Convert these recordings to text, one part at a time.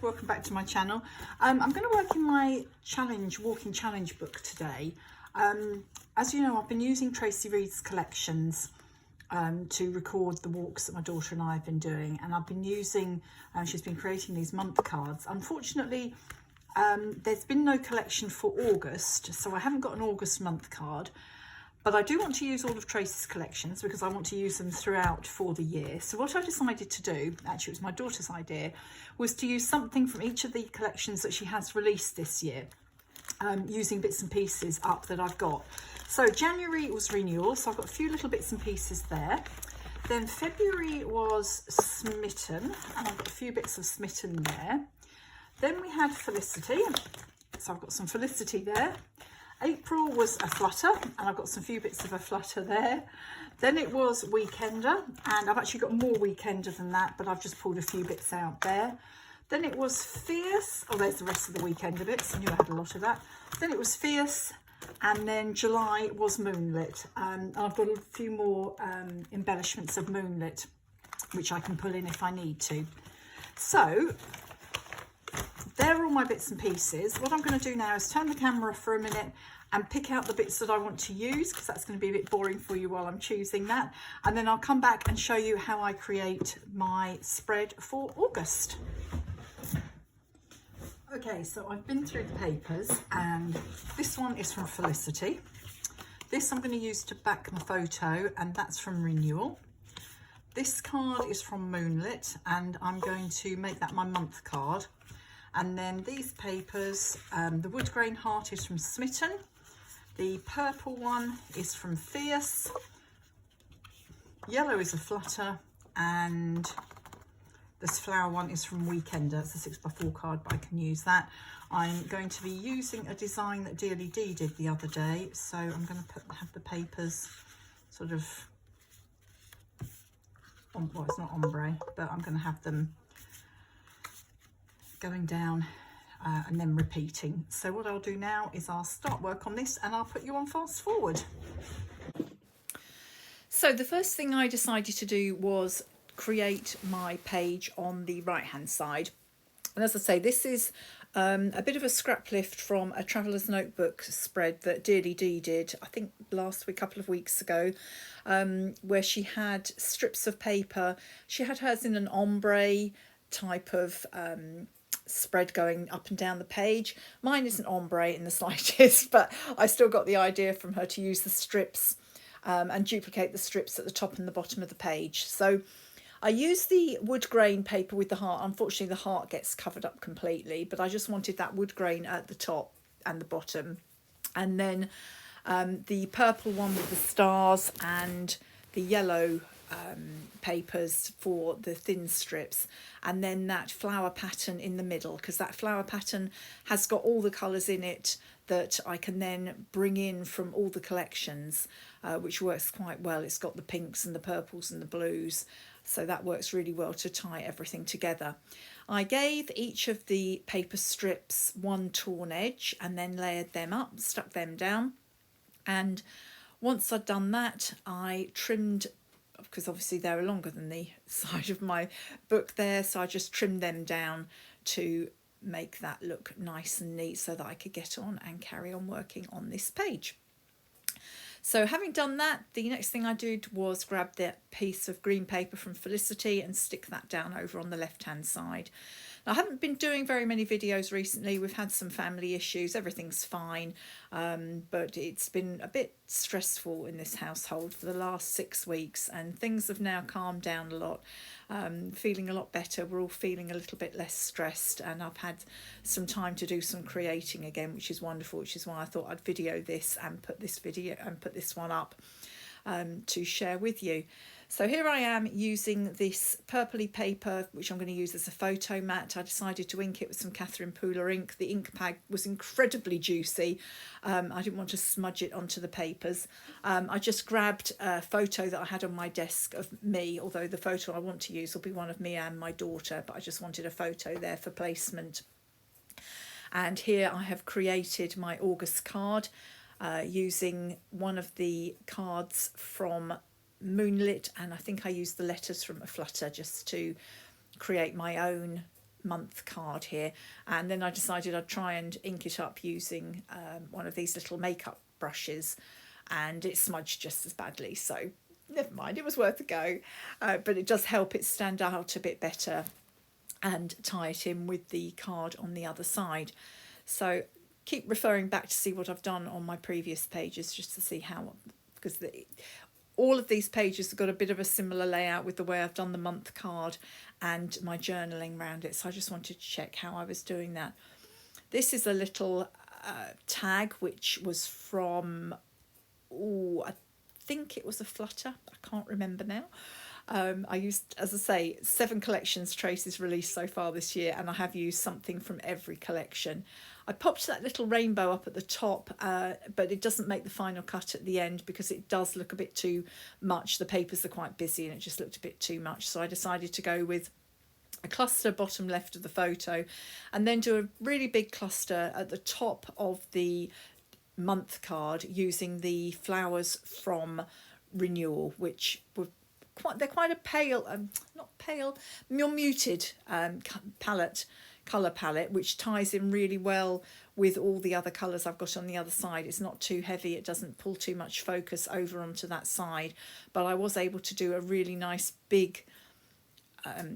welcome back to my channel. I'm going to work in my walking challenge book today. As you know, I've been using Traci Reed's collections to record the walks that my daughter and I have been doing, and I've been using, she's been creating these month cards. Unfortunately, there's been no collection for August, so I haven't got an August month card. But I do want to use all of Traci's collections because I want to use them throughout for the year. So what I decided to do, actually it was my daughter's idea, was to use something from each of the collections that she has released this year, using bits and pieces up that I've got. So January was Renewal, so I've got a few little bits and pieces there. Then February was Smitten, and I've got a few bits of Smitten there. Then we had Felicity, so I've got some Felicity there. April was a Flutter, and I've got some few bits of a Flutter there. Then it was Weekender, and I've actually got more Weekender than that, but I've just pulled a few bits out there. Then it was Fierce. Oh, there's the rest of the Weekender bits. I knew I had a lot of that. Then it was Fierce, and then July was Moonlit. And I've got a few more embellishments of Moonlit, which I can pull in if I need to. So there are all my bits and pieces. What I'm going to do now is turn the camera for a minute and pick out the bits that I want to use, because that's going to be a bit boring for you while I'm choosing that. And then I'll come back and show you how I create my spread for August. Okay, so I've been through the papers, and this one is from Felicity. This I'm going to use to back my photo, and that's from Renewal. This card is from Moonlit, and I'm going to make that my month card. And then these papers, the wood grain heart is from Smitten. The purple one is from Fierce. Yellow is a Flutter, and this flower one is from Weekender. It's a 6x4 card, but I can use that. I'm going to be using a design that Dearly Dee did the other day, so I'm going to have the papers sort of, well, it's not ombre, but I'm going to have them going down and then repeating. So what I'll do now is I'll start work on this, and I'll put you on fast forward. So the first thing I decided to do was create my page on the right hand side. And as I say, this is a bit of a scrap lift from a Traveller's Notebook spread that Dearly Dee did, I think last week, a couple of weeks ago, where she had strips of paper. She had hers in an ombre type of spread going up and down the page. Mine isn't ombre in the slightest, but I still got the idea from her to use the strips and duplicate the strips at the top and the bottom of the page. So I used the wood grain paper with the heart. Unfortunately, the heart gets covered up completely, but I just wanted that wood grain at the top and the bottom. And then the purple one with the stars and the yellow papers for the thin strips, and then that flower pattern in the middle, because that flower pattern has got all the colours in it that I can then bring in from all the collections, which works quite well. It's got the pinks and the purples and the blues, so that works really well to tie everything together. I gave each of the paper strips one torn edge and then layered them up, stuck them down, and once I'd done that, I trimmed, because obviously they're longer than the side of my book there, so I just trimmed them down to make that look nice and neat so that I could get on and carry on working on this page. So having done that, the next thing I did was grab that piece of green paper from Felicity and stick that down over on the left hand side. Now, I haven't been doing very many videos recently. We've had some family issues, everything's fine, but it's been a bit stressful in this household for the last 6 weeks, and things have now calmed down a lot. Feeling a lot better. We're all feeling a little bit less stressed, and I've had some time to do some creating again, which is wonderful, which is why I thought I'd video this and put this one up to share with you. So here I am using this purpley paper, which I'm going to use as a photo mat. I decided to ink it with some Catherine Pooler ink. The ink pad was incredibly juicy. I didn't want to smudge it onto the papers. I just grabbed a photo that I had on my desk of me, although the photo I want to use will be one of me and my daughter, but I just wanted a photo there for placement. And here I have created my August card using one of the cards from Moonlit, and I think I used the letters from a Flutter just to create my own month card here, and then I decided I'd try and ink it up using one of these little makeup brushes, and it smudged just as badly, so never mind, it was worth a go. But it does help it stand out a bit better and tie it in with the card on the other side. So keep referring back to see what I've done on my previous pages, just to see how, because all of these pages have got a bit of a similar layout with the way I've done the month card and my journaling around it. So I just wanted to check how I was doing that. This is a little tag which was from, I think it was a Flutter. I can't remember now. I used, as I say, 7 collections Traci's released so far this year, and I have used something from every collection. I popped that little rainbow up at the top, but it doesn't make the final cut at the end because it does look a bit too much. The papers are quite busy and it just looked a bit too much. So I decided to go with a cluster bottom left of the photo, and then do a really big cluster at the top of the month card using the flowers from Renewal, which were they're quite a pale, not pale, more muted colour palette, which ties in really well with all the other colours I've got on the other side. It's not too heavy, it doesn't pull too much focus over onto that side, but I was able to do a really nice big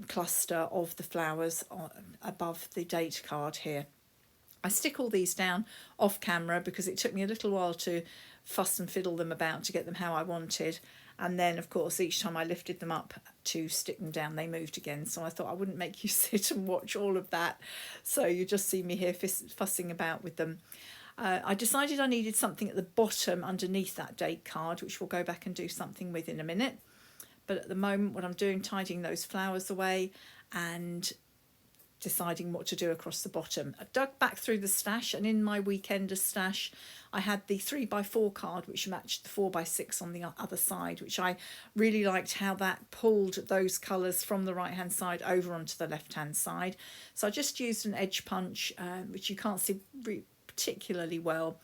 cluster of the flowers above the date card here. I stick all these down off camera because it took me a little while to fuss and fiddle them about to get them how I wanted. And then, of course, each time I lifted them up to stick them down, they moved again. So I thought I wouldn't make you sit and watch all of that. So you just see me here fussing about with them. I decided I needed something at the bottom underneath that date card, which we'll go back and do something with in a minute. But at the moment, what I'm doing, tidying those flowers away and deciding what to do across the bottom. I dug back through the stash, and in my weekender stash I had the 3x4 card which matched the 4x6 on the other side, which I really liked how that pulled those colours from the right hand side over onto the left hand side. So I just used an edge punch, which you can't see particularly well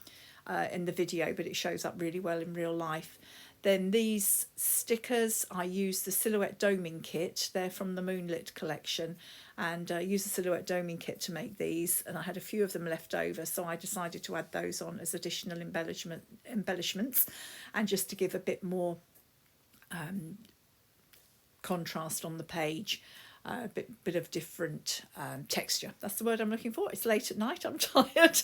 in the video, but it shows up really well in real life. Then these stickers, I used the Silhouette Doming kit. They're from the Moonlit collection, and used the Silhouette Doming kit to make these, and I had a few of them left over, so I decided to add those on as additional embellishments, and just to give a bit more contrast on the page. A bit of different texture. That's the word I'm looking for. It's late at night, I'm tired.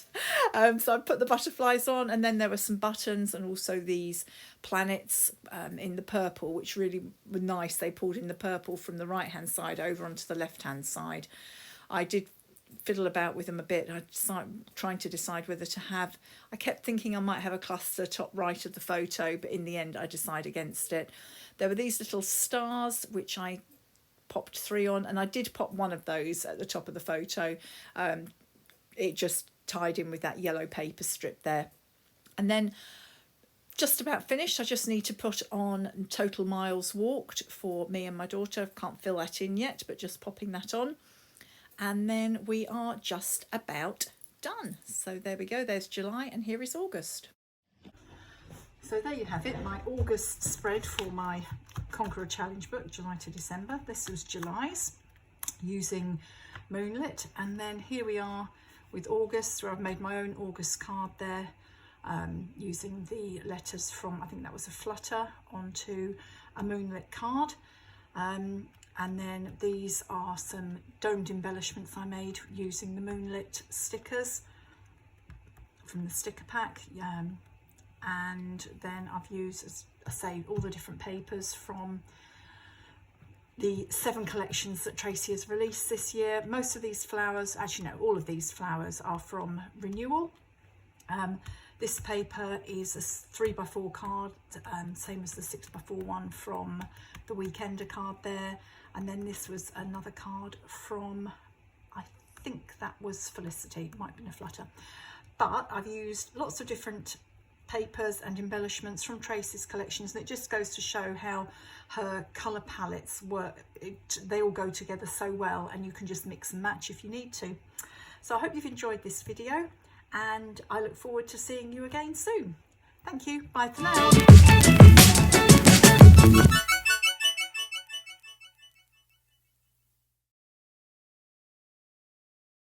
So I put the butterflies on, and then there were some buttons and also these planets in the purple, which really were nice. They pulled in the purple from the right hand side over onto the left hand side. I did fiddle about with them a bit. I decided, trying to decide whether to have, I kept thinking I might have a cluster top right of the photo, but in the end I decided against it. There were these little stars which I popped 3 on, and I did pop one of those at the top of the photo. It just tied in with that yellow paper strip there. And then just about finished. I just need to put on total miles walked for me and my daughter. Can't fill that in yet, but just popping that on. And then we are just about done. So there we go, there's July, and here is August. So there you have it, my August spread for my Conqueror Challenge book, July to December. This was July's using Moonlit, and then here we are with August, where I've made my own August card there, using the letters from, I think that was a Flutter, onto a Moonlit card. And then these are some domed embellishments I made using the Moonlit stickers from the sticker pack. And then I've used, as I say, all the different papers from the 7 collections that Traci has released this year. Most of these flowers, actually no, all of these flowers are from Renewal. This paper is a 3x4 card, same as the 6x4 one from the Weekender card there. And then this was another card from, I think that was Felicity, might have been a Flutter. But I've used lots of different papers and embellishments from Traci's collections, and it just goes to show how her colour palettes work. They all go together so well, and you can just mix and match if you need to. So I hope you've enjoyed this video, and I look forward to seeing you again soon. Thank you, bye for now.